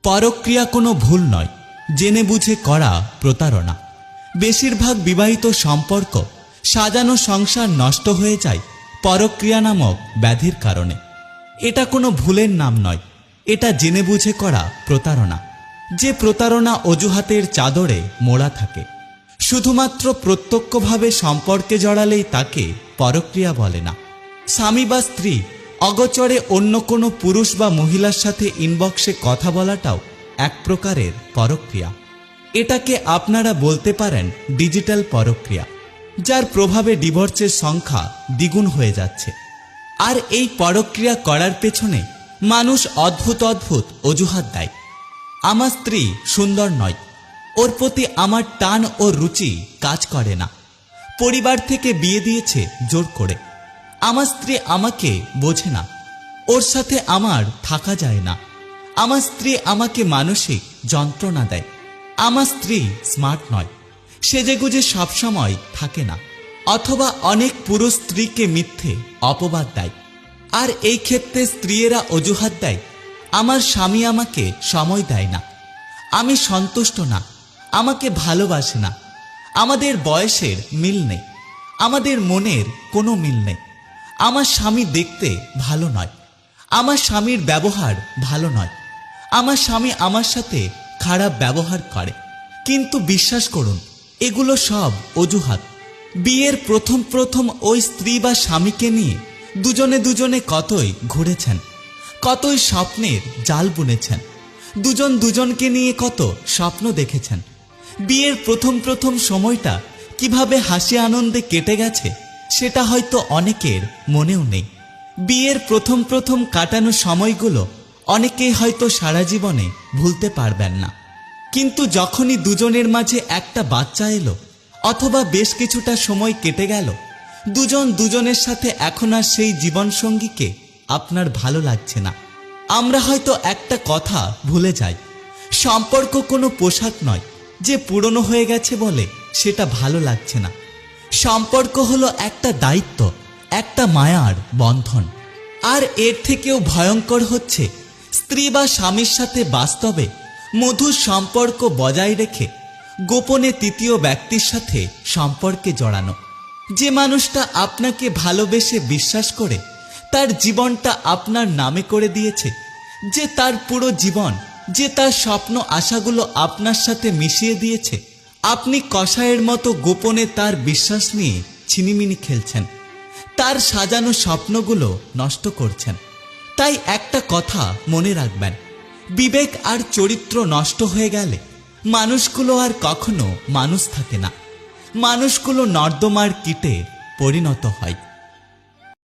পরক্রিয়া কোনো ভুল নয়, জেনে বুঝে করা প্রতারণা। বেশিরভাগ বিবাহিত সম্পর্ক, সাজানো সংসার নষ্ট হয়ে যায় পরক্রিয়া নামক ব্যাধির কারণে। এটা কোনো ভুলের নাম নয়, এটা জেনে বুঝে করা প্রতারণা। যে প্রতারণা অজুহাতের চাদরে মোড়া থাকে। শুধুমাত্র প্রত্যক্ষভাবে সম্পর্কে জড়ালেই তাকে পরক্রিয়া বলে না। স্বামী বা স্ত্রী অগোচরে অন্য কোনো পুরুষ বা মহিলার সাথে ইনবক্সে কথা বলাটাও এক প্রকারের পরক্রিয়া। এটাকে আপনারা বলতে পারেন ডিজিটাল পরক্রিয়া, যার প্রভাবে ডিভোর্সের সংখ্যা দ্বিগুণ হয়ে যাচ্ছে। আর এই পরক্রিয়া করার পেছনে মানুষ অদ্ভুত অদ্ভুত অজুহাত দেয়। আমার স্ত্রী সুন্দর নয়, ওর প্রতি আমার টান ও রুচি কাজ করে না, পরিবার থেকে বিয়ে দিয়েছে জোর করে। আমার স্ত্রী আমাকে বোঝে না, ওর সাথে আমার থাকা যায় না। আমার স্ত্রী আমাকে মানসিক যন্ত্রণা দেয়। আমার স্ত্রী স্মার্ট নয়, সেজেগুজে সবসময় থাকে না। অথবা অনেক পুরুষ স্ত্রীকে মিথ্যে অপবাদ দেয়। আর এই ক্ষেত্রে স্ত্রীরা অজুহাত দেয়, আমার স্বামী আমাকে সময় দেয় না, আমি সন্তুষ্ট না, আমাকে ভালোবাসে না, আমাদের বয়সের মিল নেই, আমাদের মনের কোনো মিল নেই, আমার স্বামী দেখতে ভালো নয়, আমার স্বামীর ব্যবহার ভালো নয়, আমার স্বামী আমার সাথে খারাপ ব্যবহার করে। কিন্তু বিশ্বাস করুন, এগুলো সব অজুহাত। বিয়ের প্রথম ওই স্ত্রী বা স্বামীকে নিয়ে দুজনে কতই ঘুরেছেন, কতই স্বপ্নের জাল বুনেছেন, দুজনকে নিয়ে কত স্বপ্ন দেখেছেন। বিয়ের প্রথম সময়টা কিভাবে হাসি আনন্দে কেটে গেছে সেটা হয়তো অনেকের মনেও নেই। বিয়ের প্রথম কাটানো সময়গুলো অনেকেই হয়তো সারা জীবনে ভুলতে পারবেন না। কিন্তু যখনই দুজনের মাঝে একটা বাচ্চা এলো, অথবা বেশ কিছুটা সময় কেটে গেল, দুজনের সাথে এখন আর সেই জীবনসঙ্গীকে আপনার ভালো লাগছে না। আমরা হয়তো একটা কথা ভুলে যাই, সম্পর্ক কোনো পোশাক নয় যে পুরনো হয়ে গেছে বলে সেটা ভালো লাগছে না। সম্পর্ক হলো একটা দায়িত্ব, একটা মায়ার বন্ধন। আর এর থেকেও ভয়ঙ্কর হচ্ছে স্ত্রী বা স্বামীর সাথে বাস্তবে মধুর সম্পর্ক বজায় রেখে গোপনে তৃতীয় ব্যক্তির সাথে সম্পর্কে জড়ানো। যে মানুষটা আপনাকে ভালোবেসে বিশ্বাস করে তার জীবনটা আপনার নামে করে দিয়েছে, যে তার পুরো জীবন, যে তার স্বপ্ন আশাগুলো আপনার সাথে মিশিয়ে দিয়েছে, আপনি কসাইয়ের মতো গোপনে তার বিশ্বাস নিয়ে ছিনিমিনি খেলছেন, তার সাজানো স্বপ্নগুলো নষ্ট করছেন। তাই একটা কথা মনে রাখবেন, বিবেক আর চরিত্র নষ্ট হয়ে গেলে মানুষগুলো আর কখনো মানুষ থাকে না। মানুষগুলো নর্দমার কীটে পরিণত হয়।